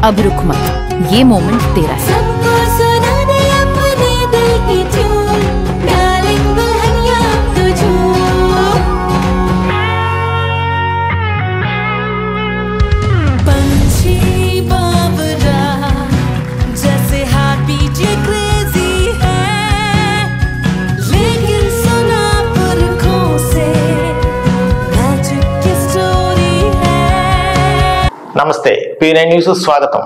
अब रुक मत, ये मोमेंट तेरा है। నమస్తే P9 న్యూస్ స్వాగతం.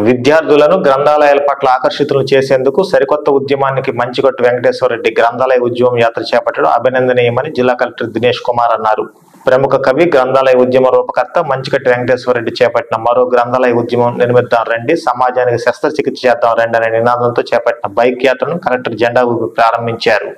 విద్యార్థులను గ్రంథాలయాల పట్ల ఆకర్షితులను చేసేందుకు సరికొత్త ఉద్యమానికి మంచిగొట్టు వెంకటేశ్వర రెడ్డి గ్రంథాలయ ఉద్యమం యాత్ర చేపట్టడం అభినందనీయమని జిల్లా కలెక్టర్ దినేష్ కుమార్ అన్నారు. ప్రముఖ కవి గ్రంథాలయ ఉద్యమ రూపకర్త మంచిగొట్టు వెంకటేశ్వర రెడ్డి చేపట్టిన మరో గ్రంథాలయ ఉద్యమం నిర్మిద్దాం రండి, సమాజానికి శస్త్రచికిత్స చేద్దాం రండి అనే నినాదంతో చేపట్టిన బైక్ యాత్రను కలెక్టర్ జెండా ఊపి ప్రారంభించారు.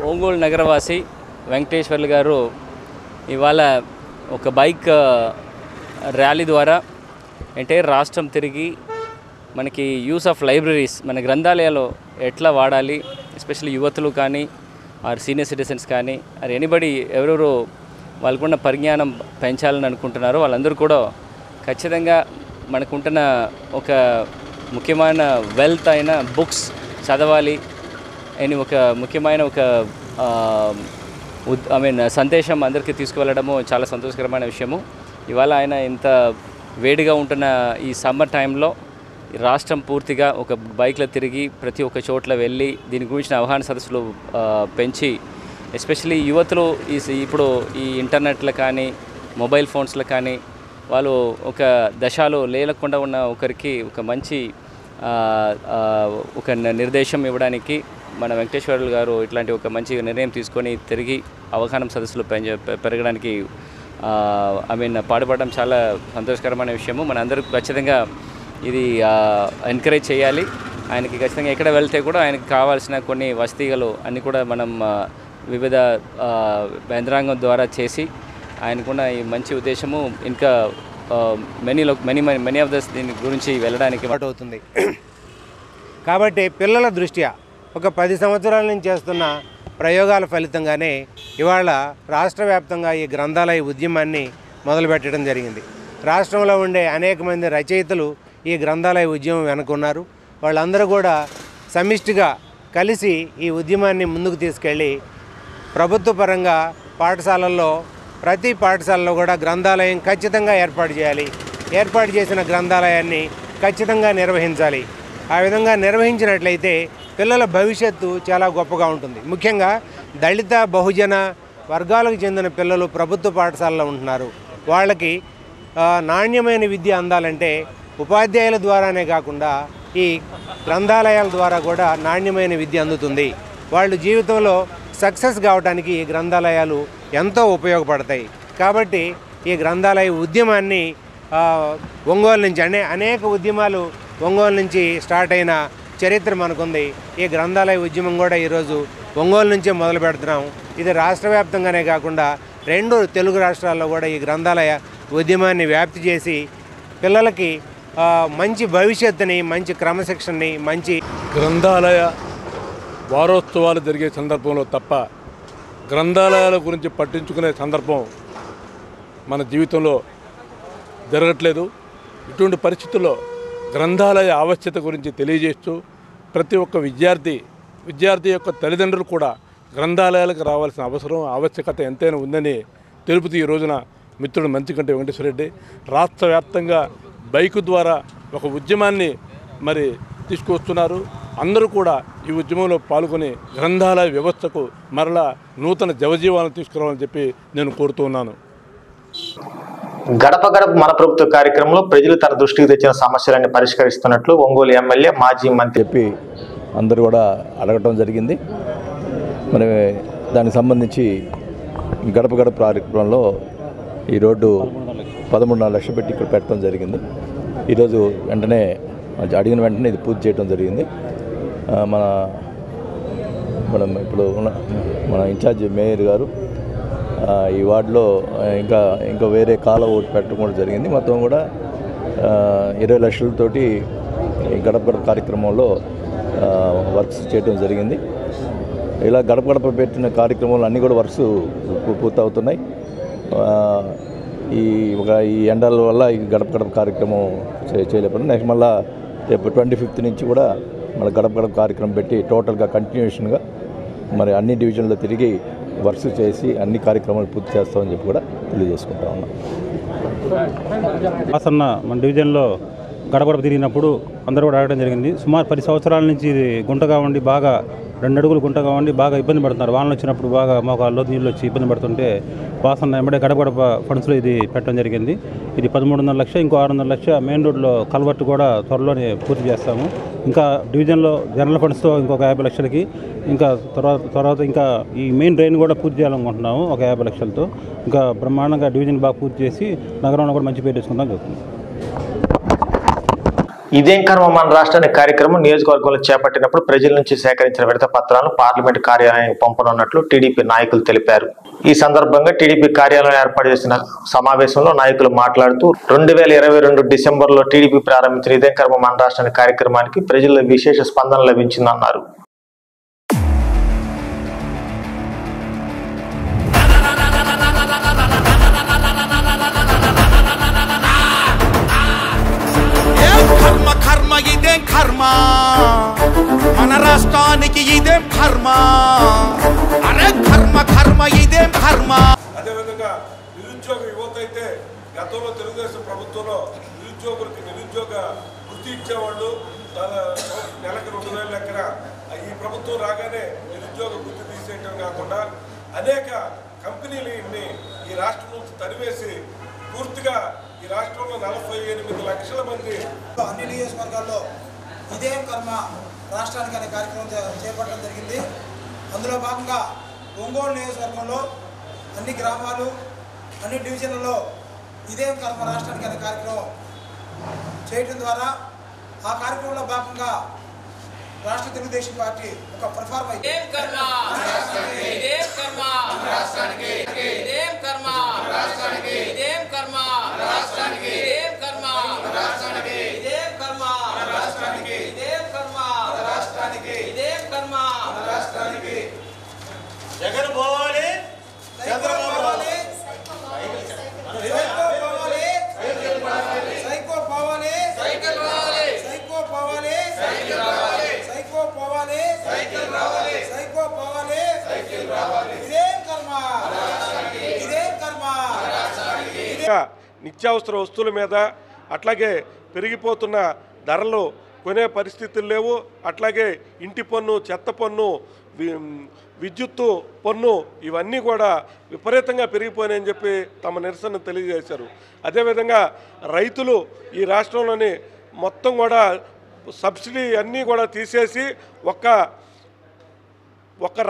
ఒంగోలు నగరవాసి వెంకటేశ్వర్లు గారు ఇవాళ ఒక బైక్ ర్యాలీ ద్వారా అంటే రాష్ట్రం తిరిగి మనకి యూస్ ఆఫ్ లైబ్రరీస్, మన గ్రంథాలయాలు ఎట్లా వాడాలి, ఎస్పెషల్లీ యువతులు కానీ ఆర్ సీనియర్ సిటిజన్స్ కానీ ఆర్ ఎనీబడి ఎవరెవరు వాళ్ళకున్న పరిజ్ఞానం పెంచాలని అనుకుంటున్నారో వాళ్ళందరూ కూడా ఖచ్చితంగా మనకుంటున్న ఒక ముఖ్యమైన వెల్త్ అయిన బుక్స్ చదవాలి అని ఒక ముఖ్యమైన ఒక సందేశం అందరికీ తీసుకువెళ్ళడము చాలా సంతోషకరమైన విషయము. ఇవాళ ఆయన ఇంత వేడిగా ఉంటున్న ఈ సమ్మర్ టైంలో రాష్ట్రం పూర్తిగా ఒక బైక్లో తిరిగి ప్రతి ఒక్క చోట్ల వెళ్ళి దీని గురించిన అవగాహన సదస్సులు పెంచి ఎస్పెషలీ యువతులు ఇప్పుడు ఈ ఇంటర్నెట్లో కానీ మొబైల్ ఫోన్స్లో కానీ వాళ్ళు ఒక దశలో లేకుండా ఉన్న ఒకరికి ఒక మంచి ఒక నిర్దేశం ఇవ్వడానికి మన వెంకటేశ్వర్లు గారు ఇట్లాంటి ఒక మంచి నిర్ణయం తీసుకొని తిరిగి అవగాహన సదస్సులు పెరగడానికి పాటుపడడం చాలా సంతోషకరమైన విషయము. మన అందరూ ఖచ్చితంగా ఇది ఎంకరేజ్ చేయాలి. ఆయనకి ఖచ్చితంగా ఎక్కడ వెళ్తే కూడా ఆయనకి కావాల్సిన కొన్ని వసతిలు అన్నీ కూడా మనం వివిధ యంత్రాంగం ద్వారా చేసి ఆయనకున్న ఈ మంచి ఉద్దేశము ఇంకా మెనీ ఆఫ్ దస్ దీని గురించి వెళ్ళడానికి అవుతుంది. కాబట్టి పిల్లల దృష్ట్యా ఒక 10 సంవత్సరాల నుంచి చేస్తున్న ప్రయోగాల ఫలితంగానే ఇవాళ రాష్ట్ర వ్యాప్తంగా ఈ గ్రంథాలయ ఉద్యమాన్ని మొదలుపెట్టడం జరిగింది. రాష్ట్రంలో ఉండే అనేక మంది రచయితలు ఈ గ్రంథాలయ ఉద్యమం వెనుకున్నారు. వాళ్ళందరూ కూడా సమిష్టిగా కలిసి ఈ ఉద్యమాన్ని ముందుకు తీసుకెళ్ళి ప్రభుత్వ పరంగా పాఠశాలల్లో ప్రతి పాఠశాలలో కూడా గ్రంథాలయం ఖచ్చితంగా ఏర్పాటు చేయాలి, ఏర్పాటు చేసిన గ్రంథాలయాన్ని ఖచ్చితంగా నిర్వహించాలి. ఆ విధంగా నిర్వహించినట్లయితే పిల్లల భవిష్యత్తు చాలా గొప్పగా ఉంటుంది. ముఖ్యంగా దళిత బహుజన వర్గాలకు చెందిన పిల్లలు ప్రభుత్వ పాఠశాలలో ఉంటున్నారు. వాళ్ళకి నాణ్యమైన విద్య అందాలంటే ఉపాధ్యాయుల ద్వారానే కాకుండా ఈ గ్రంథాలయాల ద్వారా కూడా నాణ్యమైన విద్య అందుతుంది. వాళ్ళు జీవితంలో సక్సెస్ కావడానికి ఈ గ్రంథాలయాలు ఎంతో ఉపయోగపడతాయి. కాబట్టి ఈ గ్రంథాలయ ఉద్యమాన్ని ఒంగోలు నుంచి అనేక ఉద్యమాలు ఒంగోలు నుంచి స్టార్ట్ అయిన చరిత్ర మనకుంది. ఈ గ్రంథాలయ ఉద్యమం కూడా ఈరోజు ఒంగోలు నుంచే మొదలు పెడుతున్నాం. ఇది రాష్ట్ర వ్యాప్తంగానే కాకుండా 2 తెలుగు రాష్ట్రాల్లో కూడా ఈ గ్రంథాలయ ఉద్యమాన్ని వ్యాప్తి చేసి పిల్లలకి మంచి భవిష్యత్తుని, మంచి క్రమశిక్షణని, మంచి గ్రంథాలయ వారోత్సవాలు జరిగే సందర్భంలో తప్ప గ్రంథాలయాల గురించి పట్టించుకునే సందర్భం మన జీవితంలో జరగట్లేదు. ఇటువంటి పరిస్థితుల్లో గ్రంథాలయ ఆవశ్యకత గురించి తెలియజేస్తూ ప్రతి ఒక్క విద్యార్థి యొక్క తల్లిదండ్రులు కూడా గ్రంథాలయాలకు రావాల్సిన ఆవశ్యకత ఎంతైనా ఉందని తెలుపుతూ ఈ రోజున మిత్రుడు మంచిగొట్టు వెంకటేశ్వర రెడ్డి రాష్ట్ర వ్యాప్తంగా బైకు ద్వారా ఒక ఉద్యమాన్ని తీసుకొస్తున్నారు. అందరూ కూడా ఈ ఉద్యమంలో పాల్గొని గ్రంథాలయ వ్యవస్థకు మరలా నూతన జవజీవాలను తీసుకురావాలని చెప్పి నేను కోరుతూ ఉన్నాను. గడప గడప మన ప్రభుత్వ కార్యక్రమంలో ప్రజలు తన దృష్టికి తెచ్చిన సమస్యలన్నీ పరిష్కరిస్తున్నట్లు ఒంగోలు ఎమ్మెల్యే మాజీ మంత్రి చెప్పి అందరూ కూడా అడగటం జరిగింది. మరి దానికి సంబంధించి గడప గడప కార్యక్రమంలో ఈ రోడ్డు 13.5 లక్షలు పెట్టి ఇక్కడ పెట్టడం జరిగింది. ఈరోజు వెంటనే అడిగిన వెంటనే ఇది పూర్తి చేయడం జరిగింది. మనం ఇప్పుడు ఉన్న మన ఇన్ఛార్జ్ మేయర్ గారు ఈ వార్డులో ఇంకా వేరే కాలువ ఒకటి పెట్టడం కూడా జరిగింది. మొత్తం కూడా 20 లక్షలతోటి గడప గడప కార్యక్రమంలో వర్క్స్ చేయడం జరిగింది. ఇలా గడప గడప పెట్టిన కార్యక్రమాలు అన్నీ కూడా వర్క్స్ పూర్తవుతున్నాయి. ఈ ఎండల వల్ల ఈ గడప గడప కార్యక్రమం చేయలేకపోతే నెక్స్ట్ మళ్ళీ రేపు 25th నుంచి కూడా మన గడప గడప కార్యక్రమం పెట్టి టోటల్గా కంటిన్యూషన్గా మరి అన్ని డివిజన్లో తిరిగి వర్క్స్ చేసి అన్ని కార్యక్రమాలు పూర్తి చేస్తామని చెప్పి కూడా తెలియజేసుకుంటా ఉన్నాం. మన డివిజన్లో గడప గడప తిరిగినప్పుడు అందరూ కూడా అడగడం జరిగింది. సుమారు 10 సంవత్సరాల నుంచి ఇది గుంటగా ఉండి బాగా 2 అడుగులు గుంటగా ఉండి బాగా ఇబ్బంది పడుతున్నారు. వానలు వచ్చినప్పుడు బాగా మోకాల్లో నీళ్ళు వచ్చి ఇబ్బంది పడుతుంటే వాసన వెంబడే గడప గడప ఫండ్స్లో ఇది పెట్టడం జరిగింది. ఇది 13.5 లక్షలు, ఇంకో 6.5 లక్షలు మెయిన్ రోడ్లో కల్వర్ట్ కూడా త్వరలోనే పూర్తి చేస్తాము. ఇంకా డివిజన్లో జనరల్ ఫండ్స్తో ఇంకొక 50 లక్షలకి, ఇంకా తర్వాత ఇంకా ఈ మెయిన్ డ్రైన్ కూడా పూర్తి చేయాలనుకుంటున్నాము ఒక 50 లక్షలతో. ఇంకా బ్రహ్మాండంగా డివిజన్ బాగా పూర్తి చేసి నగరంలో కూడా మంచి పేరు తెచ్చుకుందాం జరుగుతుంది. ఇదేం కర్మ మన రాష్ట్రానికి కార్యక్రమం నియోజకవర్గంలో చేపట్టినప్పుడు ప్రజల నుంచి సేకరించిన విడత పత్రాలను పార్లమెంట్ కార్యాలయానికి పంపనున్నట్లు టీడీపీ నాయకులు తెలిపారు. ఈ సందర్భంగా టీడీపీ కార్యాలయం ఏర్పాటు చేసిన సమావేశంలో నాయకులు మాట్లాడుతూ 2022 డిసెంబర్లో టీడీపీ ప్రారంభించిన ఇదేం కర్మ మన రాష్ట్రానికి కార్యక్రమానికి ప్రజల్లో విశేష స్పందన లభించిందన్నారు. ఇదేం కర్మ మన రాష్ట్రానికి, ఇదేం కర్మ, అరే కర్మ కర్మ ఇదేం కర్మ. అదేవిధంగా నిరుద్యోగ యువత అయితే గతంలో తెలుగుదేశం ప్రభుత్వంలో నిరుద్యోగులకి నిరుద్యోగ వృత్తి ఇచ్చేవాళ్ళు, నెలకు 2,000 లెక్కన. ఈ ప్రభుత్వం రాగానే నిరుద్యోగ వృత్తి తీసేయటం కాకుండా అనేక కంపెనీలని ఈ రాష్ట్రం నుంచి తరివేసి పూర్తిగా ఈ రాష్ట్రంలో 48 లక్షల మంది అన్ని నియోజకవర్గాల్లో ఇదేం కర్మ రాష్ట్రానికి అనే కార్యక్రమం చేపట్టడం జరిగింది. అందులో భాగంగా ఒంగోలు నియోజకవర్గంలో అన్ని గ్రామాలు, అన్ని డివిజన్లలో ఇదేం కర్మ రాష్ట్రానికి అనే కార్యక్రమం చేయడం ద్వారా ఆ కార్యక్రమంలో భాగంగా రాష్ట్ర తెలుగుదేశం పార్టీ ఒక పర్ఫార్మెన్స్ జగన్ పోవాలి, చంద్రబాబు పోవాలి, సైకో పోవాలి, సైకిల్ రావాలి, సైకో పోవాలి, సైకిల్ రావాలి, సైకో పోవాలి, సైకిల్ రావాలి, సైకో పోవాలి, సైకిల్ రావాలి. ఇదేం కర్మ, ఇదేం కర్మ. నిత్యావసర వస్తువుల మీద అట్లాగే పెరిగిపోతున్న ధరలు కొనే పరిస్థితులు లేవు. అట్లాగే ఇంటి పన్ను, చెత్త పన్ను, విద్యుత్తు పన్ను ఇవన్నీ కూడా విపరీతంగా పెరిగిపోయినాయని చెప్పి తమ నిరసన తెలియజేశారు. అదేవిధంగా రైతులు ఈ రాష్ట్రంలోని మొత్తం కూడా సబ్సిడీ అన్నీ కూడా తీసేసి ఒక్క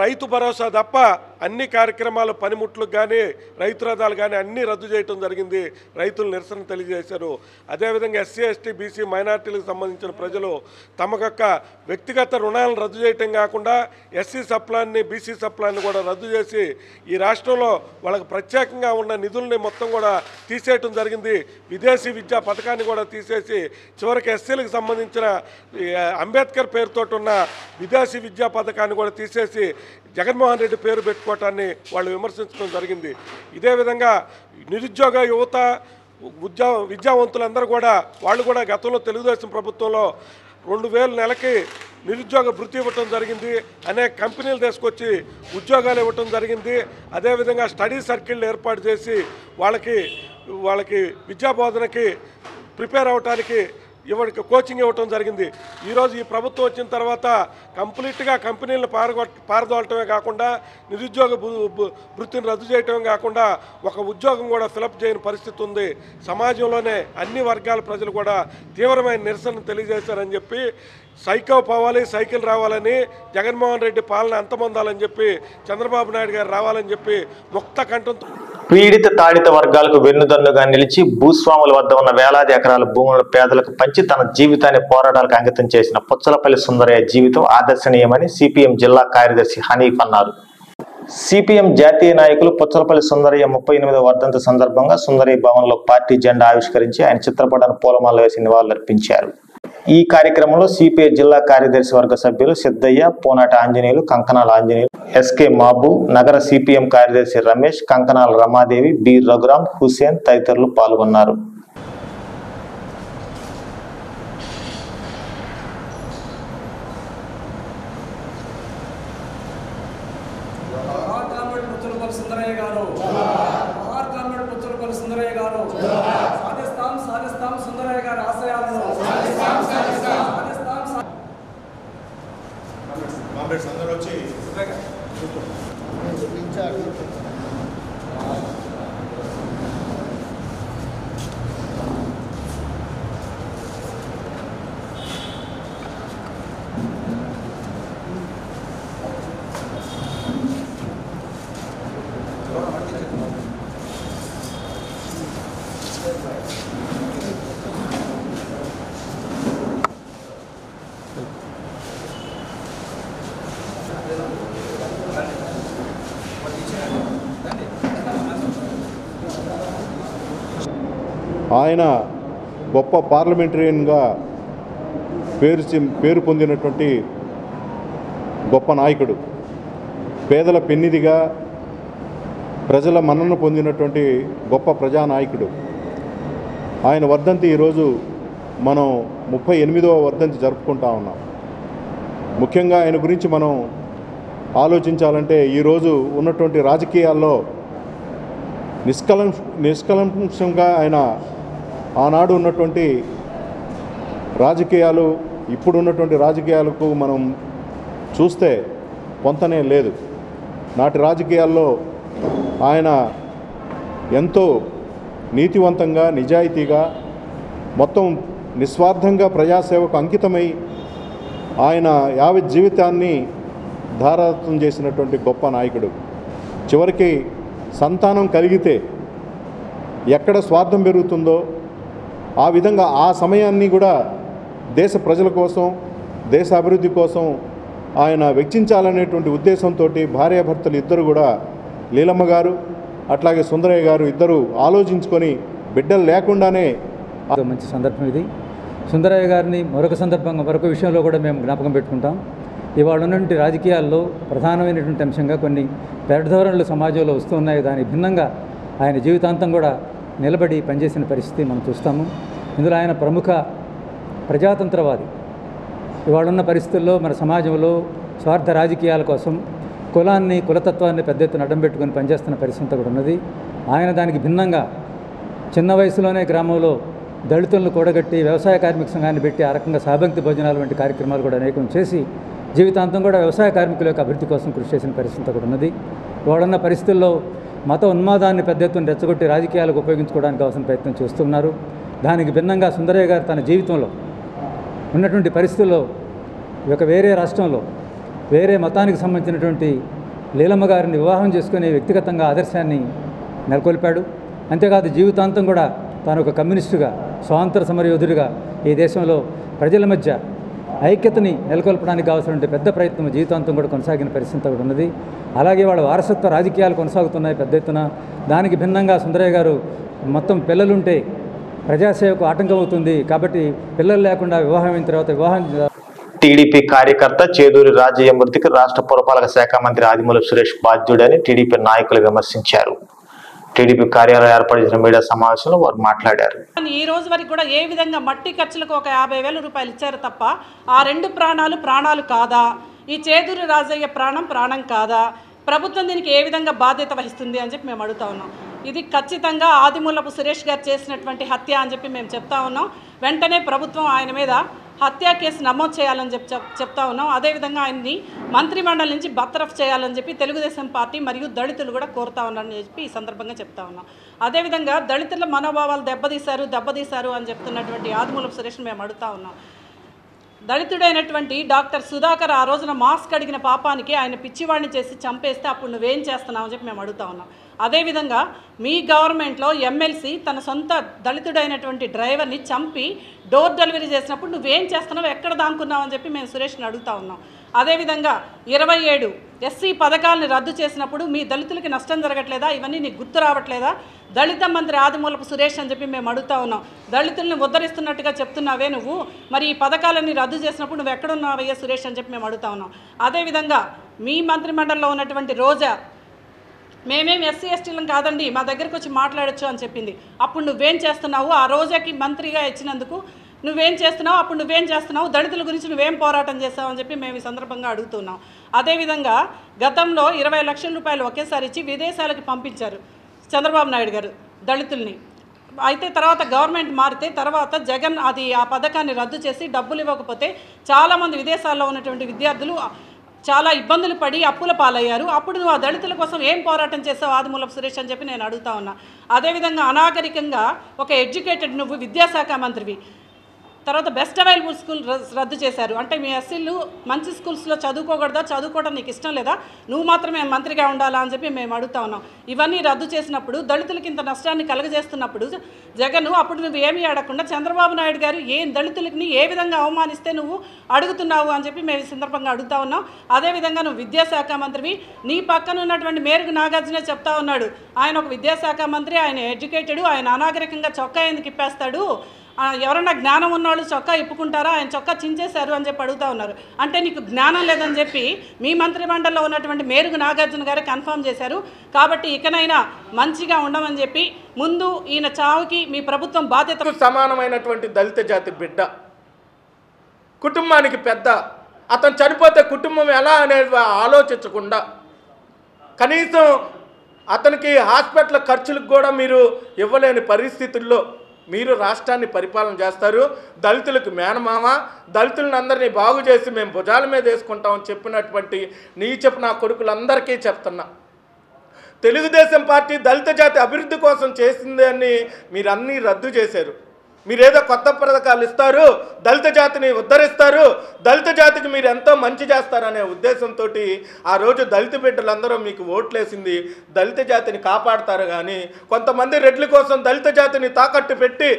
రైతు భరోసా తప్ప అన్ని కార్యక్రమాలు, పనిముట్లు కానీ రైతు రథాలు కానీ అన్నీ రద్దు చేయడం జరిగింది. రైతులు నిరసన తెలియజేశారు. అదేవిధంగా ఎస్సీ, ఎస్టీ, బీసీ, మైనార్టీలకు సంబంధించిన ప్రజలు తమకొక్క వ్యక్తిగత రుణాలను రద్దు చేయటం కాకుండా ఎస్సీ సప్లాన్ని, బీసీ సప్లాన్ని కూడా రద్దు చేసి ఈ రాష్ట్రంలో వాళ్ళకి ప్రత్యేకంగా ఉన్న నిధుల్ని మొత్తం కూడా తీసేయటం జరిగింది. విదేశీ విద్యా పథకాన్ని కూడా తీసేసి చివరికి ఎస్సీలకు సంబంధించిన అంబేద్కర్ పేరుతో ఉన్న విదేశీ విద్యా పథకాన్ని కూడా తీసేసి జగన్మోహన్ రెడ్డి పేరు పెట్టుకోవటాన్ని వాళ్ళు విమర్శించడం జరిగింది. ఇదే విధంగా నిరుద్యోగ యువత, విద్యావంతులందరూ కూడా వాళ్ళు కూడా గతంలో తెలుగుదేశం ప్రభుత్వంలో 2,000 నెలకి నిరుద్యోగ భృతి ఇవ్వటం జరిగింది. అనేక కంపెనీలు తీసుకొచ్చి ఉద్యోగాలు ఇవ్వటం జరిగింది. అదేవిధంగా స్టడీ సర్కిళ్ళు ఏర్పాటు చేసి వాళ్ళకి విద్యాబోధనకి ప్రిపేర్ అవ్వటానికి కోచింగ్ ఇవ్వటం జరిగింది. ఈరోజు ఈ ప్రభుత్వం వచ్చిన తర్వాత కంప్లీట్గా కంపెనీలను పారదోలటమే కాకుండా నిరుద్యోగ వృత్తిని రద్దు చేయటమే కాకుండా ఒక ఉద్యోగం కూడా ఫిలప్ చేయని పరిస్థితి ఉంది. సమాజంలోనే అన్ని వర్గాల ప్రజలు కూడా తీవ్రమైన నిరసన తెలియజేశారని చెప్పి, సైకో పోవాలి, సైకిల్ రావాలని, జగన్మోహన్ రెడ్డి పాలన అంతమొందాలని చెప్పి, చంద్రబాబు నాయుడు గారు రావాలని చెప్పి ముక్త కంఠంతో పీడిత తాడిత వర్గాలకు వెన్నుదన్నుగా నిలిచి భూస్వాముల వద్ద ఉన్న వేలాది ఎకరాల భూములను పేదలకు పంచి తన జీవితాన్ని పోరాటాలకు అంకితం చేసిన పుచ్చలపల్లి సుందరయ్య జీవితం ఆదర్శనీయమని సిపిఎం జిల్లా కార్యదర్శి హనీఫ్ అన్నారు. సిపిఎం జాతీయ నాయకులు పుచ్చలపల్లి సుందరయ్య 38వ వర్ధంతి సందర్భంగా సుందరయ్య భవన్లో పార్టీ జెండా ఆవిష్కరించి ఆయన చిత్రపటాన్ని పూలమాల వేసి నివాళులర్పించారు. ఈ కార్యక్రమంలో సిపిఐ జిల్లా కార్యదర్శి వర్గ సభ్యులు సిద్ధయ్య, పోనాటి ఆంజనేయులు, కంకనాల ఆంజనేయులు, ఎస్కే మాబు, నగర సిపిఎం కార్యదర్శి రమేష్, కంకనాల రమాదేవి, బి రఘురాం, హుసేన్ తదితరులు పాల్గొన్నారు. ఆయన గొప్ప పార్లమెంటరియన్గా పేరు పొందినటువంటి గొప్ప నాయకుడు, పేదల పెన్నిదిగా ప్రజల మన్నన పొందినటువంటి గొప్ప ప్రజానాయకుడు. ఆయన వర్ధంతి ఈరోజు మనం 38వ వర్ధంతి జరుపుకుంటా ఉన్నాం. ముఖ్యంగా ఆయన గురించి మనం ఆలోచించాలంటే ఈరోజు ఉన్నటువంటి రాజకీయాల్లో నిష్కలంకంగా ఆయన ఆనాడు ఉన్నటువంటి రాజకీయాలు ఇప్పుడు ఉన్నటువంటి రాజకీయాలకు మనం చూస్తే పొంతనే లేదు. నాటి రాజకీయాల్లో ఆయన ఎంతో నీతివంతంగా, నిజాయితీగా, మొత్తం నిస్వార్థంగా ప్రజాసేవకు అంకితమై ఆయన యావత్ జీవితాన్ని ధారాదత్తం చేసినటువంటి గొప్ప నాయకుడు. చివరికి సంతానం కలిగితే ఎక్కడ స్వార్థం పెరుగుతుందో ఆ విధంగా ఆ సమయాన్ని కూడా దేశ ప్రజల కోసం, దేశ అభివృద్ధి కోసం ఆయన వెచ్చించాలనేటువంటి ఉద్దేశంతో భార్యాభర్తలు ఇద్దరు కూడా, లీలమ్మ గారు అట్లాగే సుందరయ్య గారు ఇద్దరు ఆలోచించుకొని బిడ్డలు లేకుండానే మంచి సందర్భం ఇది. సుందరయ్య గారిని మరొక విషయంలో కూడా మేము జ్ఞాపకం పెట్టుకుంటాం. ఇవాళ ఉన్నటువంటి రాజకీయాల్లో ప్రధానమైనటువంటి అంశంగా కొన్ని పెడధోరణులు సమాజంలో వస్తున్నాయి. దానికి భిన్నంగా ఆయన జీవితాంతం కూడా నిలబడి పనిచేసిన పరిస్థితి మనం చూస్తాము. ఇందులో ఆయన ప్రముఖ ప్రజాతంత్రవాది. ఇవాళ ఉన్న పరిస్థితుల్లో మన సమాజంలో స్వార్థ రాజకీయాల కోసం కులాన్ని, కులతత్వాన్ని పెద్ద ఎత్తున అడ్డం పెట్టుకుని పనిచేస్తున్న పరిస్థితి కూడా ఉన్నది. ఆయన దానికి భిన్నంగా చిన్న వయసులోనే గ్రామంలో దళితులను కూడగట్టి వ్యవసాయ కార్మిక సంఘాన్ని పెట్టి ఆ రకంగా సహభక్తి భోజనాలు వంటి కార్యక్రమాలు కూడా అనేకం చేసి జీవితాంతం కూడా వ్యవసాయ కార్మికుల యొక్క అభివృద్ధి కోసం కృషి చేసిన పరిస్థితి కూడా ఉన్నది. ఇవాళన్న పరిస్థితుల్లో మత ఉన్మాదాన్ని పెద్ద ఎత్తున రెచ్చగొట్టి రాజకీయాలకు ఉపయోగించుకోవడానికి అవసరం ప్రయత్నం చేస్తున్నారు. దానికి భిన్నంగా సుందరయ్య గారు తన జీవితంలో ఉన్నటువంటి పరిస్థితుల్లో వేరే రాష్ట్రంలో వేరే మతానికి సంబంధించినటువంటి లీలమ్మ గారిని వివాహం చేసుకుని వ్యక్తిగతంగా ఆదర్శాన్ని నెలకొల్పాడు. అంతేకాదు జీవితాంతం కూడా తాను ఒక కమ్యూనిస్టుగా, స్వాతంత్ర సమరయోధుడిగా ఈ దేశంలో ప్రజల మధ్య ఐక్యతని నెలకొల్పడానికి కావాల్సినటువంటి పెద్ద ప్రయత్నం జీవితాంతం కూడా కొనసాగిన పరిస్థితి కూడా ఉన్నది. అలాగే వాళ్ళ వారసత్వ రాజకీయాలు కొనసాగుతున్నాయి పెద్ద ఎత్తున. దానికి భిన్నంగా సుందరయ్య గారు మొత్తం పిల్లలుంటే ప్రజాసేవకు ఆటంకం అవుతుంది కాబట్టి పిల్లలు లేకుండా వివాహం అయిన తర్వాత టీడీపీ కార్యకర్త చేదూరి రాజయ్య మృతికి రాష్ట్ర పురపాలక శాఖ మంత్రి ఆదిమూలపు సురేష్ బాధ్యుడని టీడీపీ నాయకులు విమర్శించారు. టీడీపీ కార్యాలయం ఏర్పాటు చేసిన మీడియా సమావేశంలో వారు మాట్లాడారు. ఈ రోజు వరకు కూడా ఏ విధంగా మట్టి ఖర్చులకు ఒక 50,000 రూపాయలు ఇచ్చారు తప్ప ఆ 2 ప్రాణాలు కాదా? ఈ చేదూరి రాజయ్య ప్రాణం కాదా? ప్రభుత్వం దీనికి ఏ విధంగా బాధ్యత వహిస్తుంది అని చెప్పి మేము అడుగుతా ఉన్నాం. ఇది ఖచ్చితంగా ఆదిమూలపు సురేష్ గారు చేసినటువంటి హత్య అని చెప్పి మేము చెప్తా ఉన్నాం. వెంటనే ప్రభుత్వం ఆయన మీద హత్యా కేసు నమోదు చేయాలని చెప్తా ఉన్నాం. అదేవిధంగా ఆయన్ని మంత్రిమండలి నుంచి బర్తరఫ్ చేయాలని చెప్పి తెలుగుదేశం పార్టీ మరియు దళితులు కూడా కోరుతా ఉన్నారని చెప్పి ఈ సందర్భంగా చెప్తా ఉన్నాం. అదేవిధంగా దళితుల మనోభావాలు దెబ్బతీశారు అని చెప్తున్నటువంటి ఆదిమూలపు సురేష్ని మేము అడుగుతా ఉన్నాం. దళితుడైనటువంటి డాక్టర్ సుధాకర్ ఆ రోజున మాస్క్ అడిగిన పాపానికి ఆయన పిచ్చివాడిని చేసి చంపేస్తే అప్పుడు నువ్వేం చేస్తున్నావు అని చెప్పి మేము అడుగుతా ఉన్నాం. అదేవిధంగా మీ గవర్నమెంట్లో ఎమ్మెల్సీ తన సొంత దళితుడైనటువంటి డ్రైవర్ని చంపి డోర్ డెలివరీ చేసినప్పుడు నువ్వేం చేస్తున్నావు, ఎక్కడ దాక్కున్నావు అని చెప్పి మేము సురేష్ని అడుగుతా ఉన్నాం. అదేవిధంగా 27 ఎస్సీ పథకాలను రద్దు చేసినప్పుడు మీ దళితులకి నష్టం జరగట్లేదా, ఇవన్నీ నీకు గుర్తు రావట్లేదా? దళిత మంత్రి ఆదిమూలపు సురేష్ అని చెప్పి మేము అడుగుతా ఉన్నాం. దళితుల్ని ఉద్ధరిస్తున్నట్టుగా చెప్తున్నావే నువ్వు, మరి ఈ పథకాలన్నీ రద్దు చేసినప్పుడు నువ్వు ఎక్కడున్నావయ్యా సురేష్ అని చెప్పి మేము అడుగుతా ఉన్నాం. అదేవిధంగా మీ మంత్రిమండలిలో ఉన్నటువంటి రోజా మేమేం ఎస్సీ ఎస్టీలను కాదండి, మా దగ్గరికి వచ్చి మాట్లాడచ్చు అని చెప్పింది. అప్పుడు నువ్వేం చేస్తున్నావు? ఆ రోజాకి మంత్రిగా ఇచ్చినందుకు నువ్వేం చేస్తున్నావు? అప్పుడు నువ్వేం చేస్తున్నావు? దళితుల గురించి నువ్వేం పోరాటం చేస్తావు అని చెప్పి మేము ఈ సందర్భంగా అడుగుతున్నాం. అదేవిధంగా గతంలో 20 లక్షల రూపాయలు ఒకేసారి ఇచ్చి విదేశాలకు పంపించారు చంద్రబాబు నాయుడు గారు దళితుల్ని. అయితే తర్వాత గవర్నమెంట్ మారితే తర్వాత జగన్ ఆ పథకాన్ని రద్దు చేసి డబ్బులు ఇవ్వకపోతే చాలామంది విదేశాల్లో ఉన్నటువంటి విద్యార్థులు చాలా ఇబ్బందులు పడి అప్పుల పాలయ్యారు. అప్పుడు నువ్వు ఆ దళితుల కోసం ఏం పోరాటం చేసావు ఆదిమూలపు సురేష్ అని చెప్పి నేను అడుగుతా ఉన్నా. అదేవిధంగా అనాగరికంగా ఒక ఎడ్యుకేటెడ్ నువ్వు విద్యాశాఖ మంత్రివి, తర్వాత బెస్ట్ అవైలబుల్ స్కూల్ రద్దు చేశారు. అంటే మీ ఎస్సీలు మంచి స్కూల్స్లో చదువుకోకూడదా, చదువుకోవడం నీకు ఇష్టం లేదా, నువ్వు మాత్రమే మంత్రిగా ఉండాలా అని చెప్పి మేము అడుగుతా ఉన్నాం. ఇవన్నీ రద్దు చేసినప్పుడు దళితులకి ఇంత నష్టాన్ని కలుగజేస్తున్నప్పుడు జగన్ అప్పుడు నువ్వు ఏమీ అడగకుండా చంద్రబాబు నాయుడు గారు దళితులకి ఏ విధంగా అవమానిస్తే నువ్వు అడుగుతున్నావు అని చెప్పి మేము ఈ సందర్భంగా అడుగుతా ఉన్నాం. అదేవిధంగా నువ్వు విద్యాశాఖ మంత్రివి, నీ పక్కన ఉన్నటువంటి మేరుగు నాగార్జునే చెప్తా ఉన్నాడు, ఆయన ఒక విద్యాశాఖ మంత్రి, ఆయన ఎడ్యుకేటెడ్, ఆయన అనాగరికంగా చొక్కా ఎందుకు ఇప్పేస్తాడు, ఎవరన్నా జ్ఞానం ఉన్నవాళ్ళు చొక్కా ఇప్పుకుంటారా, ఆయన చొక్కా చించేశారు అని చెప్పి అడుగుతూ ఉన్నారు. అంటే నీకు జ్ఞానం లేదని చెప్పి మీ మంత్రిమండలిలో ఉన్నటువంటి మేరుగు నాగార్జున గారే కన్ఫర్మ్ చేశారు. కాబట్టి ఇకనైనా మంచిగా ఉండమని చెప్పి ముందు ఈయన చావుకి మీ ప్రభుత్వం బాధ్యత. సమానమైనటువంటి దళిత జాతి బిడ్డ, కుటుంబానికి పెద్ద, అతను చనిపోతే కుటుంబం ఎలా అనేది ఆలోచించకుండా కనీసం అతనికి హాస్పిటల్ ఖర్చులకు కూడా మీరు ఇవ్వలేని పరిస్థితుల్లో మీరు రాష్ట్రాన్ని పరిపాలన చేస్తారు. దళితులకు మేనమామ, దళితులను అందరినీ బాగు చేసి మేము భుజాల మీద వేసుకుంటామని చెప్పినటువంటి నీచపు నా కొడుకులందరికీ చెప్తున్నా, తెలుగుదేశం పార్టీ దళిత జాతి అభివృద్ధి కోసం చేసింది అని మీరు అన్నీ రద్దు చేశారు. మీరేదో కొత్త పథకాలు ఇస్తారు, దళిత జాతిని ఉద్ధరిస్తారు, దళిత జాతికి మీరు ఎంతో మంచి చేస్తారనే ఉద్దేశంతో ఆ రోజు దళిత బిడ్డలందరూ మీకు ఓట్లేసింది దళిత జాతిని కాపాడతారు. కానీ కొంతమంది రెడ్ల కోసం దళిత జాతిని తాకట్టు పెట్టి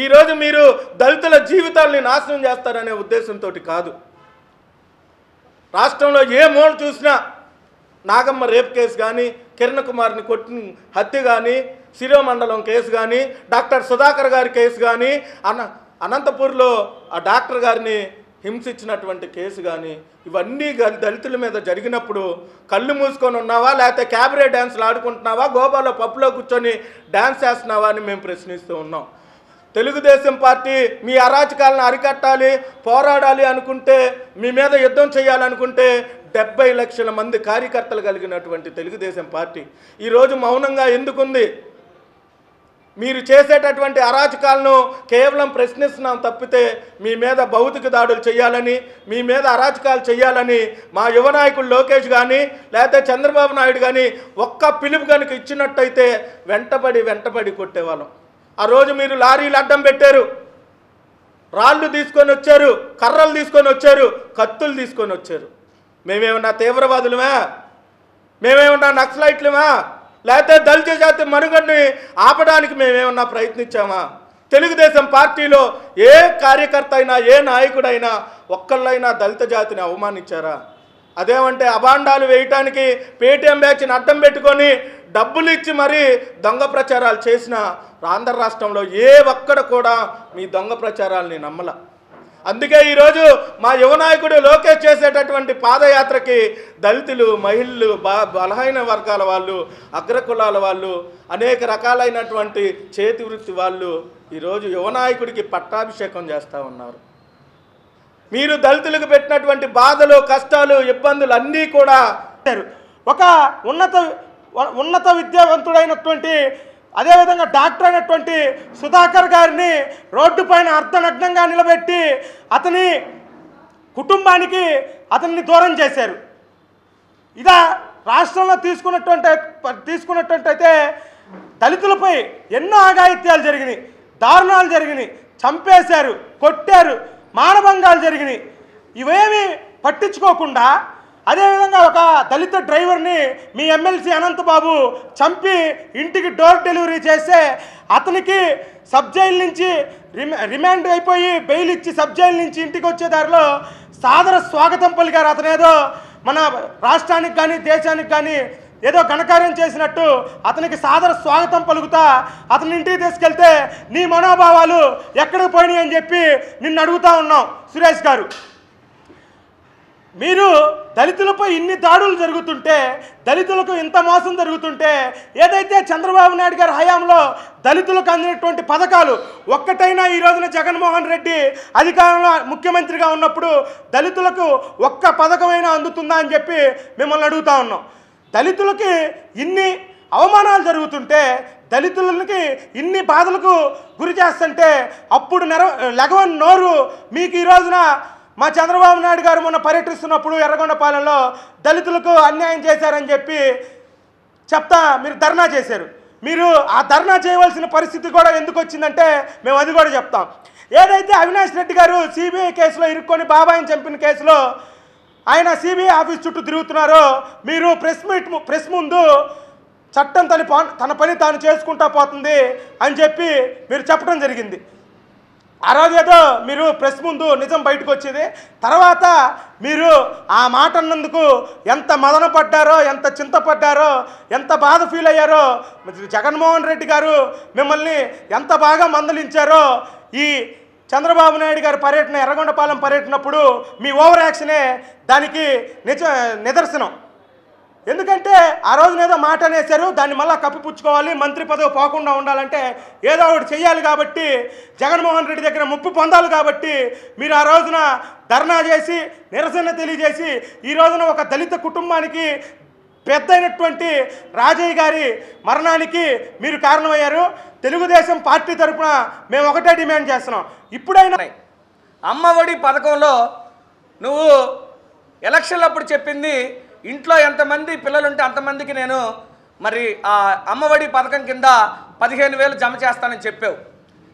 ఈరోజు మీరు దళితుల జీవితాల్ని నాశనం చేస్తారనే ఉద్దేశంతో కాదు. రాష్ట్రంలో ఏ మూల చూసినా నాగమ్మ రేప్ కేసు కానీ, కిరణ్ కుమార్ని కొట్టిన హత్య కానీ, శిరోమండలం కేసు కానీ, డాక్టర్ సుధాకర్ గారి కేసు కానీ, అనంతపూర్లో ఆ డాక్టర్ గారిని హింసించినటువంటి కేసు కానీ, ఇవన్నీ దళితుల మీద జరిగినప్పుడు కళ్ళు మూసుకొని ఉన్నావా, లేకపోతే క్యాబరే డ్యాన్స్లు ఆడుకుంటున్నావా, గోబాలో పప్పులో కూర్చొని డ్యాన్స్ చేస్తున్నావా అని మేము ప్రశ్నిస్తూ ఉన్నాం. తెలుగుదేశం పార్టీ మీ అరాచకాలను అరికట్టాలి, పోరాడాలి అనుకుంటే, మీ మీద యుద్ధం చేయాలనుకుంటే 70 లక్షల మంది కార్యకర్తలు కలిగినటువంటి తెలుగుదేశం పార్టీ ఈరోజు మౌనంగా ఎందుకుంది? మీరు చేసేటటువంటి అరాచకాలను కేవలం ప్రశ్నిస్తున్నాం తప్పితే మీ మీద భౌతిక దాడులు చేయాలని, మీ మీద అరాచకాలు చేయాలని మా యువ నాయకుడు లోకేష్ కానీ లేకపోతే చంద్రబాబు నాయుడు కానీ ఒక్క పిలుపు కనుక ఇచ్చినట్టయితే వెంటబడి కొట్టేవాళ్ళం. ఆ రోజు మీరు లారీలు అడ్డం పెట్టారు, రాళ్ళు తీసుకొని వచ్చారు, కర్రలు తీసుకొని వచ్చారు, కత్తులు తీసుకొని వచ్చారు. మేమేమన్నా తీవ్రవాదులమా? మేమేమన్నా నక్సలైట్లమా? లేకపోతే దళిత జాతి మనుగడని ఆపడానికి మేమేమన్నా ప్రయత్నించామా? తెలుగుదేశం పార్టీలో ఏ కార్యకర్త అయినా, ఏ నాయకుడైనా ఒక్కళ్ళైనా దళిత జాతిని అవమానించారా? అదేమంటే అభాండాలు వేయటానికి పేటీఎం బ్యాచ్ని అడ్డం పెట్టుకొని డబ్బులు ఇచ్చి మరీ దొంగ ప్రచారాలు చేసిన ఆంధ్ర రాష్ట్రంలో ఏ ఒక్కడ కూడా మీ దొంగ ప్రచారాలని నమ్మల. అందుకే ఈరోజు మా యువ నాయకుడు లోకేష్ చేసేటటువంటి పాదయాత్రకి దళితులు, మహిళలు, బలహీన వర్గాల వాళ్ళు, అగ్రకులాల వాళ్ళు, అనేక రకాలైనటువంటి చేతి వృత్తి వాళ్ళు ఈరోజు యువ నాయకుడికి పట్టాభిషేకం చేస్తూ ఉన్నారు. మీరు దళితులకు పెట్టినటువంటి బాధలు, కష్టాలు, ఇబ్బందులు అన్నీ కూడా ఒక ఉన్నత విద్యావంతుడైనటువంటి, అదేవిధంగా డాక్టర్ అయినటువంటి సుధాకర్ గారిని రోడ్డు పైన అర్ధనగ్నంగా నిలబెట్టి అతని కుటుంబానికి అతన్ని దూరం చేశారు. ఇదా రాష్ట్రంలో తీసుకున్నటువంటి అయితే దళితులపై ఎన్నో అఘాయిత్యాలు జరిగినాయి, దారుణాలు జరిగినాయి, చంపేశారు, కొట్టారు, మానభంగాలు జరిగినాయి. ఇవేమీ పట్టించుకోకుండా అదేవిధంగా ఒక దళిత డ్రైవర్ని మీ ఎమ్మెల్సీ అనంతబాబు చంపి ఇంటికి డోర్ డెలివరీ చేస్తే అతనికి సబ్ జైలు నుంచి రిమాండ్ అయిపోయి బెయిల్ ఇచ్చి సబ్ జైలు నుంచి ఇంటికి వచ్చే దారిలో సాదర స్వాగతం పలికారు. అతనేదో మన రాష్ట్రానికి కానీ దేశానికి కానీ ఏదో ఘనకార్యం చేసినట్టు అతనికి సాదర స్వాగతం పలుకుతా అతని ఇంటికి తీసుకెళ్తే నీ మనోభావాలు ఎక్కడికి పోయినాయి అని చెప్పి నిన్ను అడుగుతా ఉన్నాం సురేష్ గారు. మీరు దళితులపై ఇన్ని దాడులు జరుగుతుంటే, దళితులకు ఇంత మోసం జరుగుతుంటే, ఏదైతే చంద్రబాబు నాయుడు గారి హయాంలో దళితులకు అందినటువంటి పథకాలు ఒక్కటైనా ఈ రోజున జగన్మోహన్ రెడ్డి అధికారంలో ముఖ్యమంత్రిగా ఉన్నప్పుడు దళితులకు ఒక్క పథకమైనా అందుతుందా అని చెప్పి మిమ్మల్ని అడుగుతా ఉన్నాం. దళితులకి ఇన్ని అవమానాలు జరుగుతుంటే, దళితులకి ఇన్ని బాధలకు గురి చేస్తుంటే అప్పుడు లెగవని నోరు మీకు ఈ రోజున మా చంద్రబాబు నాయుడు గారు మొన్న పర్యటిస్తున్నప్పుడు ఎర్రగొండపాలెంలో దళితులకు అన్యాయం చేశారని చెప్పి చెప్తా మీరు ధర్నా చేశారు. మీరు ఆ ధర్నా చేయవలసిన పరిస్థితి కూడా ఎందుకు వచ్చిందంటే మేము అది కూడా చెప్తాం. ఏదైతే అవినాష్ రెడ్డి గారు సిబిఐ కేసులో ఇరుక్కొని బాబాయిని చంపిన కేసులో ఆయన సిబిఐ ఆఫీస్ చుట్టూ తిరుగుతున్నారో మీరు ప్రెస్ ముందు చట్టం తన పని తాను చేసుకుంటా పోతుంది అని చెప్పి మీరు చెప్పడం జరిగింది. ఆ రోజు ఏదో మీరు ప్రెస్ ముందు నిజం బయటకు వచ్చేది, తర్వాత మీరు ఆ మాట అన్నందుకు ఎంత మదన పడ్డారో, ఎంత చింతపడ్డారో, ఎంత బాధ ఫీల్ అయ్యారో, జగన్మోహన్ రెడ్డి గారు మిమ్మల్ని ఎంత బాగా మందలించారో ఈ చంద్రబాబు నాయుడు గారి పర్యటన ఎర్రగొండపాలెం పర్యటనప్పుడు మీ ఓవర్ యాక్షనే దానికి నిదర్శనం. ఎందుకంటే ఆ రోజున ఏదో మాట అనేశారు, దాన్ని మళ్ళీ కప్పిపుచ్చుకోవాలి, మంత్రి పదవి పోకుండా ఉండాలంటే ఏదో ఒకటి చెయ్యాలి కాబట్టి, జగన్మోహన్ రెడ్డి దగ్గర ముప్పు పొందాలి కాబట్టి మీరు ఆ రోజున ధర్నా చేసి నిరసన తెలియజేసి ఈ రోజున ఒక దళిత కుటుంబానికి పెద్దయినటువంటి రాజయ్య గారి మరణానికి మీరు కారణమయ్యారు. తెలుగుదేశం పార్టీ తరఫున మేము ఒకటే డిమాండ్ చేస్తున్నాం, ఇప్పుడైనా అమ్మఒడి పథకంలో నువ్వు ఎలక్షన్లప్పుడు చెప్పింది ఇంట్లో ఎంతమంది పిల్లలుంటే అంతమందికి నేను మరి ఆ అమ్మఒడి పథకం కింద 15,000 జమ చేస్తానని చెప్పావు.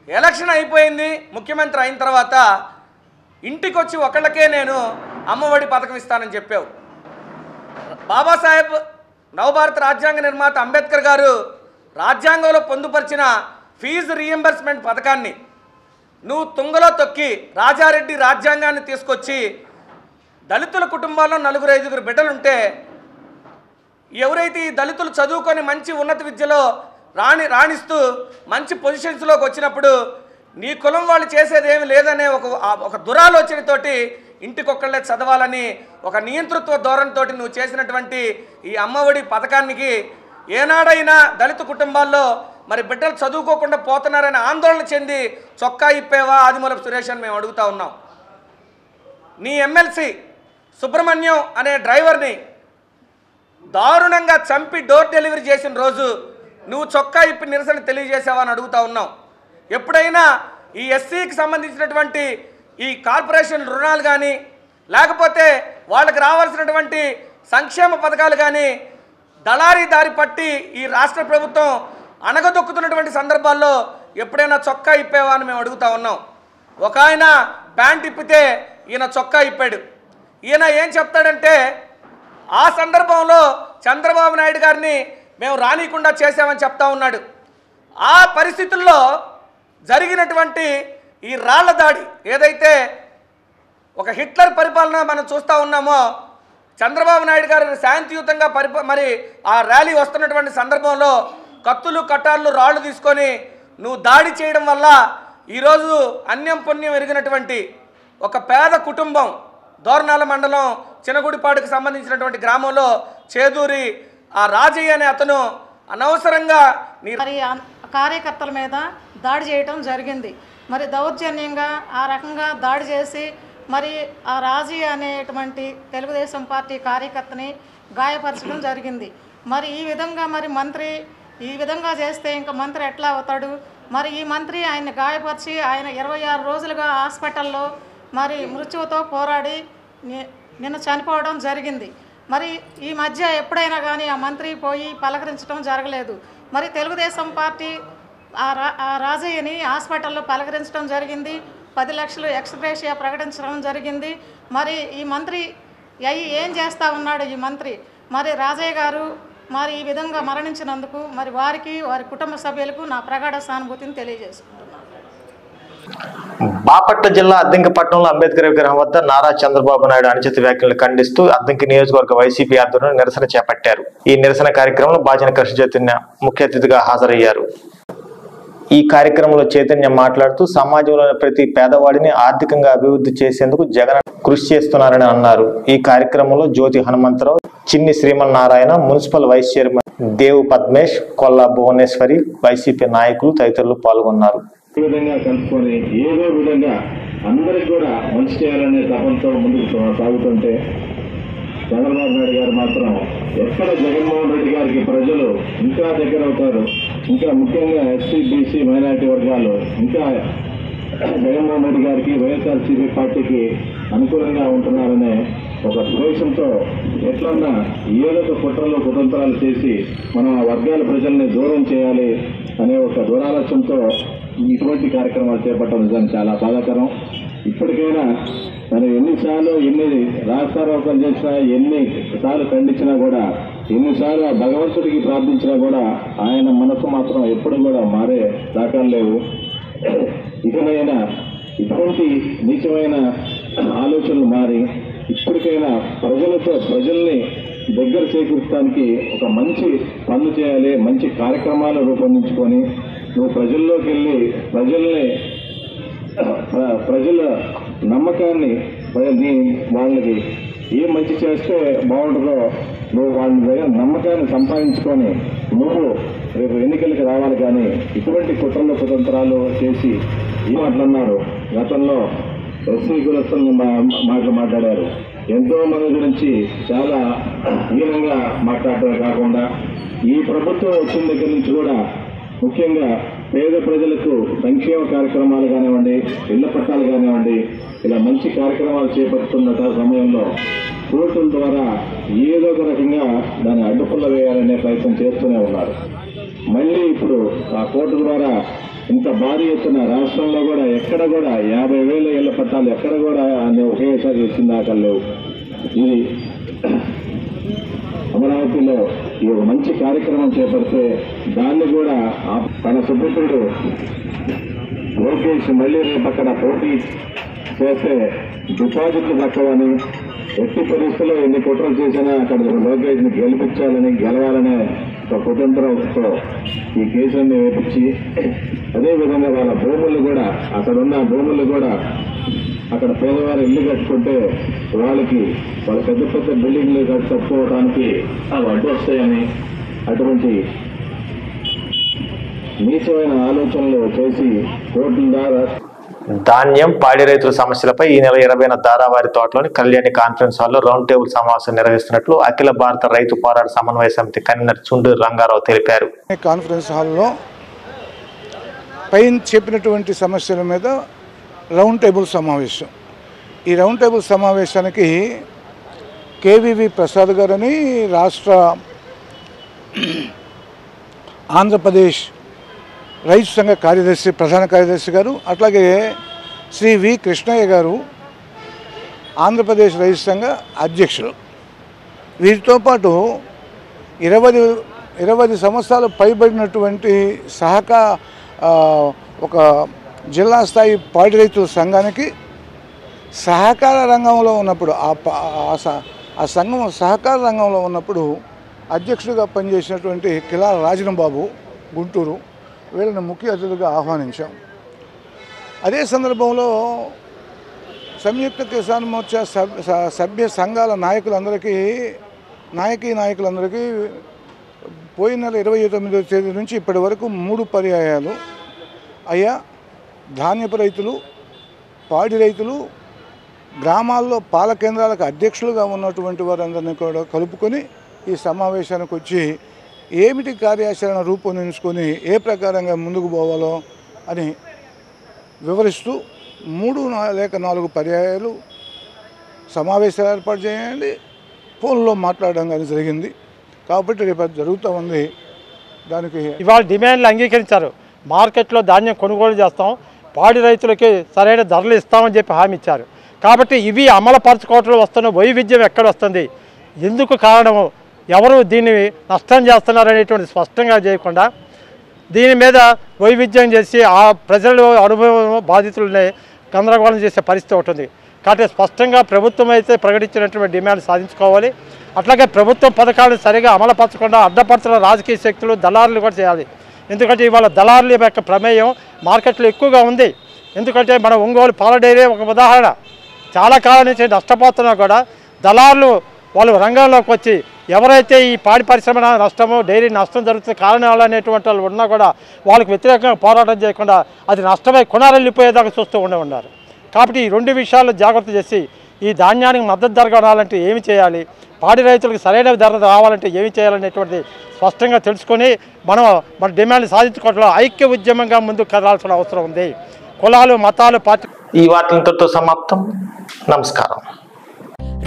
ఎలక్షన్ అయిపోయింది, ముఖ్యమంత్రి అయిన తర్వాత ఇంటికి వచ్చి ఒకళ్ళకే నేను అమ్మఒడి పథకం ఇస్తానని చెప్పావు. బాబాసాహెబ్ నవభారత రాజ్యాంగ నిర్మాత అంబేద్కర్ గారు రాజ్యాంగంలో పొందుపరిచిన ఫీజు రీఎంబర్స్మెంట్ పథకాన్ని నువ్వు తుంగలో తొక్కి రాజారెడ్డి రాజ్యాంగాన్ని తీసుకొచ్చి దళితుల కుటుంబాల్లో 4-5 బిడ్డలుంటే ఎవరైతే ఈ దళితులు చదువుకొని మంచి ఉన్నత విద్యలో రాణిస్తూ మంచి పొజిషన్స్లోకి వచ్చినప్పుడు నీ కులం వాళ్ళు చేసేది ఏమి లేదనే ఒక దురాలోచనతోటి ఇంటికొక్కళ్ళే చదవాలని ఒక నియంతృత్వ ధోరణితో నువ్వు చేసినటువంటి ఈ అమ్మఒడి పథకానికి ఏనాడైనా దళిత కుటుంబాల్లో మరి బిడ్డలు చదువుకోకుండా పోతున్నారని ఆందోళన చెంది చొక్కా ఇప్పేవా ఆదిమూలపు సురేష్ అని మేము అడుగుతా ఉన్నాం. నీ ఎమ్మెల్సీ సుబ్రహ్మణ్యం అనే డ్రైవర్ని దారుణంగా చంపి డోర్ డెలివరీ చేసిన రోజు నువ్వు చొక్కా ఇప్పి నిరసన తెలియజేసావా అని అడుగుతా ఉన్నాం. ఎప్పుడైనా ఈ ఎస్సీకి సంబంధించినటువంటి ఈ కార్పొరేషన్ రుణాలు కానీ లేకపోతే వాళ్ళకి రావాల్సినటువంటి సంక్షేమ పథకాలు కానీ దళారీ దారి పట్టి ఈ రాష్ట్ర ప్రభుత్వం అణగదొక్కుతున్నటువంటి సందర్భాల్లో ఎప్పుడైనా చొక్కా ఇప్పేవా అని మేము అడుగుతా ఉన్నాం. ఒక ఆయన ప్యాంట్ ఇప్పితే ఈయన చొక్కా ఇప్పాడు. ఈయన ఏం చెప్తాడంటే ఆ సందర్భంలో చంద్రబాబు నాయుడు గారిని మేము రానికుండా చేసామని చెప్తా ఉన్నాడు. ఆ పరిస్థితుల్లో జరిగినటువంటి ఈ రాళ్ల దాడి ఏదైతే ఒక హిట్లర్ పరిపాలన మనం చూస్తూ ఉన్నామో, చంద్రబాబు నాయుడు గారు శాంతియుతంగా మరి ఆ ర్యాలీ వస్తున్నటువంటి సందర్భంలో కత్తులు కట్టార్లు రాళ్ళు తీసుకొని నువ్వు దాడి చేయడం వల్ల ఈరోజు అన్యం పుణ్యం ఎరిగినటువంటి ఒక పేద కుటుంబం దోర్నాల మండలం చినగుడిపాడుకు సంబంధించినటువంటి గ్రామంలో చేదూరి ఆ రాజయ్య అనే అతను అనవసరంగా మరి కార్యకర్తల మీద దాడి చేయటం జరిగింది. మరి దౌర్జన్యంగా ఆ రకంగా దాడి చేసి మరి ఆ రాజయ్య అనేటువంటి తెలుగుదేశం పార్టీ కార్యకర్తని గాయపరచడం జరిగింది. మరి ఈ విధంగా మరి మంత్రి ఈ విధంగా చేస్తే ఇంకా మంత్రి ఎట్లా అవుతాడు? మరి ఈ మంత్రి ఆయన గాయపరిచి ఆయన 26 రోజులుగా హాస్పిటల్లో మరి మృత్యువుతో పోరాడి నిన్న చనిపోవడం జరిగింది. మరి ఈ మధ్య ఎప్పుడైనా కానీ ఆ మంత్రి పోయి పలకరించడం జరగలేదు. మరి తెలుగుదేశం పార్టీ ఆ రాజయ్యని హాస్పిటల్లో పలకరించడం జరిగింది. 10 లక్షలు ఎక్స్గ్రేషియా ప్రకటించడం జరిగింది. మరి ఈ మంత్రి అయ్యి ఏం చేస్తూ ఉన్నాడు ఈ మంత్రి? మరి రాజయ్య గారు మరి ఈ విధంగా మరణించినందుకు మరి వారికి వారి కుటుంబ సభ్యులకు నా ప్రగాఢ సానుభూతిని తెలియజేసుకుంటున్నాను. బాపట్ల జిల్లా అద్దంకిపట్నంలో అంబేద్కర్ విగ్రహం వద్ద నారా చంద్రబాబు నాయుడు అనుచిత వ్యాఖ్యలను ఖండిస్తూ అద్దంకి నియోజకవర్గ వైసీపీ ఆధ్వర్యంలో నిరసన చేపట్టారు. ఈ నిరసన కార్యక్రమంలో బాచిన కృష్ణ చైతన్య ముఖ్య అతిథిగా హాజరయ్యారు. ఈ కార్యక్రమంలో చైతన్య మాట్లాడుతూ సమాజంలోని ప్రతి పేదవాడిని ఆర్థికంగా అభివృద్ధి చేసేందుకు జగన్ కృషి చేస్తున్నారని అన్నారు. ఈ కార్యక్రమంలో జ్యోతి హనుమంతరావు, చిన్ని శ్రీమన్నారాయణ, మున్సిపల్ వైస్ చైర్మన్ దేవు పద్మేష్, కొల్లా భువనేశ్వరి, వైసీపీ నాయకులు తదితరులు పాల్గొన్నారు. ఈ విధంగా కలుపుకొని ఏదో విధంగా అందరికి కూడా మంచి చేయాలనే తపంతో ముందుకు సాగుతుంటే చంద్రబాబు నాయుడు గారు మాత్రం ఎక్కడ జగన్మోహన్ రెడ్డి గారికి ప్రజలు ఇంకా దగ్గర అవుతారు, ఇంకా ముఖ్యంగా ఎస్సీ బీసీ మైనారిటీ వర్గాలు ఇంకా జగన్మోహన్ రెడ్డి గారికి వైఎస్ఆర్సీపీ పార్టీకి అనుకూలంగా ఉంటున్నారనే ఒక ద్వేషంతో ఎట్లన్నా ఏదో ఒక కుట్రలు కుతంత్రాలు చేసి మనం ఆ వర్గాల ప్రజల్ని దూరం చేయాలి అనే ఒక దురాలస్యంతో ఇటువంటి కార్యక్రమాలు చేపట్టడం నిజానికి చాలా బాధాకరం. ఇప్పటికైనా మనం ఎన్నిసార్లు ఎన్ని రాస్తారోకం చేసినా, ఎన్నిసార్లు ఖండించినా కూడా, ఎన్నిసార్లు భగవంతుడికి ప్రార్థించినా కూడా ఆయన మనసు మాత్రం ఎప్పుడు కూడా మారే దాఖలు లేవు. ఇకనైనా ఇటువంటి నీచమైన ఆలోచనలు మారి ఇప్పటికైనా ప్రజల్ని దగ్గర చేకూర్చడానికి ఒక మంచి పనులు చేయాలి, మంచి కార్యక్రమాలు రూపొందించుకొని నువ్వు ప్రజల్లోకి వెళ్ళి ప్రజల నమ్మకాన్ని వాళ్ళకి ఏం మంచి చేస్తే బాగుంటుందో నువ్వు వాళ్ళ దగ్గర నమ్మకాన్ని సంపాదించుకొని నువ్వు రేపు ఎన్నికలకు రావాలి. కానీ ఇటువంటి కుట్రలు కుతంత్రాలు చేసి ఈ మాటలన్నారు. గతంలో ఎస్సీ కులస్తులను మాట్లాడారు. ఎంతో మంది గురించి చాలా హీనంగా మాట్లాడటమే కాకుండా ఈ ప్రభుత్వం వచ్చిన దగ్గర నుంచి కూడా ముఖ్యంగా పేద ప్రజలకు సంక్షేమ కార్యక్రమాలు కానివ్వండి, ఇళ్ల పట్టాలు కానివ్వండి, ఇలా మంచి కార్యక్రమాలు చేపడుతున్న సమయంలో కోర్టుల ద్వారా ఏదో ఒక రకంగా దాన్ని అడ్డుపుల్ల వేయాలనే ప్రయత్నం చేస్తూనే ఉన్నారు. మళ్ళీ ఇప్పుడు ఆ కోర్టు ద్వారా ఇంత భారీ ఎత్తున రాష్ట్రంలో కూడా ఎక్కడ కూడా 50,000 ఇళ్ల పట్టాలు ఎక్కడ కూడా ఒకేసారి ఇచ్చిన దాకా లేవు. ఇది అమరావతిలో ఈ ఒక మంచి కార్యక్రమం చేపడితే దాన్ని కూడా తన సుపుత్రుడు లోకేష్ మళ్ళీ రేపు అక్కడ పోటీ చేస్తే డిపాజిట్లు తక్కువని, ఎట్టి పరిస్థితుల్లో ఎన్ని కుట్రలు చేసినా అక్కడ లోకేష్ని గెలవాలనే ఒక కుతంత్రంతో ఈ కేసులన్నీ వేపించి అదేవిధంగా వాళ్ళ భూములు కూడా అక్కడున్న భూములు కూడా అక్కడ పేదవారు ఇల్లు కట్టుకుంటే వాళ్ళ పెద్ద పెద్ద బిల్డింగ్లు కట్టుకోవడానికి అవి అడ్డు వస్తాయని అటువంటి నీచమైన ఆలోచనలు చేసి కోర్టుల ద్వారా ధాన్యం, పాడి రైతుల సమస్యలపై ఈ నెల 20న దారావారి తోటలోని కళ్యాణి కాన్ఫరెన్స్ హాల్లో రౌండ్ టేబుల్ సమావేశం నిర్వహిస్తున్నట్లు అఖిల భారత రైతు పోరాట సమన్వయ సమితి కన్వీనర్ చుండూరు రంగారావు తెలిపారు. కాన్ఫరెన్స్ హాల్లో పైన చెప్పినటువంటి సమస్యల మీద రౌండ్ టేబుల్ సమావేశం. ఈ రౌండ్ టేబుల్ సమావేశానికి కేవీవి ప్రసాద్ గారని రాష్ట్ర ఆంధ్రప్రదేశ్ రైతు సంఘ కార్యదర్శి, ప్రధాన కార్యదర్శి గారు, అట్లాగే శ్రీ వి కృష్ణయ్య గారు ఆంధ్రప్రదేశ్ రైతు సంఘ అధ్యక్షులు. వీరితో పాటు 20 సంవత్సరాలు పైబడినటువంటి ఒక జిల్లా స్థాయి పాడి రైతుల సంఘానికి సహకార రంగంలో ఉన్నప్పుడు ఆ సంఘం సహకార రంగంలో ఉన్నప్పుడు అధ్యక్షుడిగా పనిచేసినటువంటి కిలాల రాజనబాబు గుంటూరు, వీళ్ళని ముఖ్య అతిథిగా ఆహ్వానించాం. అదే సందర్భంలో సంయుక్త కిసాన్ మోర్చా సభ్య సంఘాల నాయకులందరికీ పోయిన నెల 29వ తేదీ నుంచి ఇప్పటి వరకు 3 పర్యాయాలు అయ్యా ధాన్యపు రైతులు, పాడి రైతులు, గ్రామాల్లో పాల కేంద్రాలకు అధ్యక్షులుగా ఉన్నటువంటి వారందరినీ కూడా కలుపుకొని ఈ సమావేశానికి వచ్చి ఏమిటి కార్యాచరణ రూపొందించుకొని ఏ ప్రకారంగా ముందుకు పోవాలో అని వివరిస్తూ 3 లేక 4 పర్యాయాలు సమావేశాలు ఏర్పాటు చేయండి, ఫోన్లో మాట్లాడడం కానీ జరిగింది. కాబట్టి రేపు జరుగుతూ ఉంది. దానికి ఇవాళ డిమాండ్లు అంగీకరించారు. మార్కెట్లో ధాన్యం కొనుగోలు చేస్తాం, పాడి రైతులకి సరైన ధరలు ఇస్తామని చెప్పి హామీ ఇచ్చారు. కాబట్టి ఇవి అమలుపరచుకోవటంలో వస్తున్న వైవిధ్యం ఎక్కడ వస్తుంది, ఎందుకు కారణము, ఎవరు దీన్ని నష్టం చేస్తున్నారనేటువంటి స్పష్టంగా చేయకుండా దీని మీద వైవిధ్యం చేసి ఆ ప్రజల అనుభవం బాధితులనే గందరగోళం చేసే పరిస్థితి ఉంటుంది. కాబట్టి స్పష్టంగా ప్రభుత్వం అయితే ప్రకటించినటువంటి డిమాండ్ సాధించుకోవాలి. అట్లాగే ప్రభుత్వం పథకాలను సరిగా అమలుపరచకుండా అడ్డపడుతున్న రాజకీయ శక్తులు దళారులు కూడా చేయాలి. ఎందుకంటే ఇవాళ దళారుల యొక్క ప్రమేయం మార్కెట్లో ఎక్కువగా ఉంది. ఎందుకంటే మన ఒంగోలు పాల డైరీ ఒక ఉదాహరణ. చాలా కాలం నుంచి నష్టపోతున్నా కూడా దళారులు వాళ్ళు రంగంలోకి వచ్చి ఎవరైతే ఈ పాడి పరిశ్రమ నష్టము డైరీ నష్టం జరుగుతున్న కారణాలు అనేటువంటి వాళ్ళు ఉన్నా కూడా వాళ్ళకి వ్యతిరేకంగా పోరాటం చేయకుండా అది నష్టమై కొనారెళ్ళిపోయేదాకా చూస్తూ ఉన్నారు. కాబట్టి ఈ రెండు విషయాల్లో జాగ్రత్త చేసి ఈ ధాన్యానికి మద్దతు ధర కొనాలంటే ఏమి చేయాలి, పాడి రైతులకు సరైన ధర రావాలంటే ఏమి చేయాలనేటువంటిది స్పష్టంగా తెలుసుకొని మన డిమాండ్ సాధించుకోవడంలో ఐక్య ఉద్యమంగా ముందుకు కదలాల్సిన అవసరం ఉంది. కులాలు మతాలు పార్టీ ఈ వార్తలతో సమాప్తం. నమస్కారం.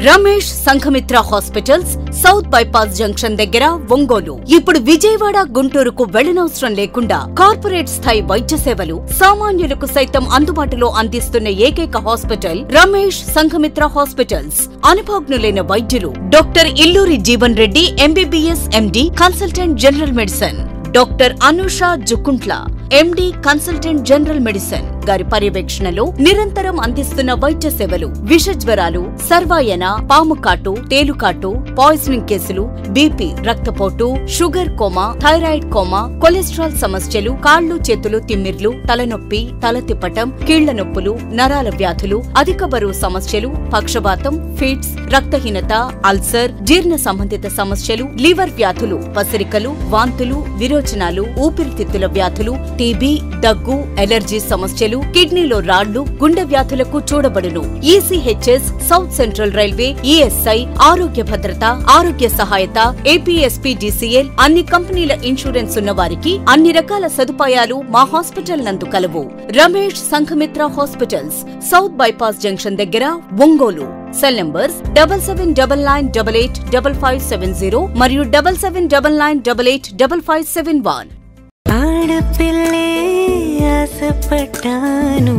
Ramesh Sanghamitra hospitals south bypass junction దగ్గర ఒంగోలు. ఇప్పుడు విజయవాడ గుంటూరుకు వెళ్లనవసరం లేకుండా కార్పొరేట్ స్థాయి వైద్య సేవలు సామాన్యులకు సైతం అందుబాటులో అందిస్తున్న ఏకైక హాస్పిటల్ రమేష్ సంఘమిత్ర హాస్పిటల్స్. అనుభవజ్ఞులైన వైద్యులు doctor Illuri Jeevan Reddy MBBS MD consultant general medicine, doctor Anusha Jukuntla ఎండి కన్సల్టెంట్ జనరల్ మెడిసిన్ గారి పర్యవేక్షణలో నిరంతరం అందిస్తున్న వైద్య సేవలు విష జ్వరాలు, సర్వాయన, పాముకాటు, తేలుకాటు, పాయిజనింగ్ కేసులు, బీపీ, రక్తపోటు, sugar coma, thyroid coma, cholesterol సమస్యలు, కాళ్లు చేతులు తిమ్మిర్లు, తలనొప్పి, తల తిప్పటం, కీళ్ల నొప్పులు, నరాల వ్యాధులు, అధిక బరువు సమస్యలు, పక్షవాతం, ఫిట్స్, రక్తహీనత, అల్సర్, జీర్ణ సంబంధిత సమస్యలు, లివర్ వ్యాధులు, పసిరికలు, వాంతులు, విరోచనాలు, ఊపిరితిత్తుల వ్యాధులు, టీబీ, దగ్గు, ఎలర్జీ సమస్యలు, కిడ్నీలో రాళ్లు, గుండె వ్యాధులకు చూడబడును. ECHS, south central railway, ESI, Arogya Bhadratha, ఆరోగ్య సహాయత, ఏపీఎస్పీడీసీఎల్ అన్ని కంపెనీల ఇన్సూరెన్స్ ఉన్న వారికి అన్ని రకాల సదుపాయాలు మా హాస్పిటల్ నందు కలవు. Ramesh Sanghamitra hospitals south bypass junction దగ్గర ఒంగోలు. సెల్ నంబర్స్ 7799885570 మరియు 7799885571. ఆడపిల్లే ఆశపడ్డాను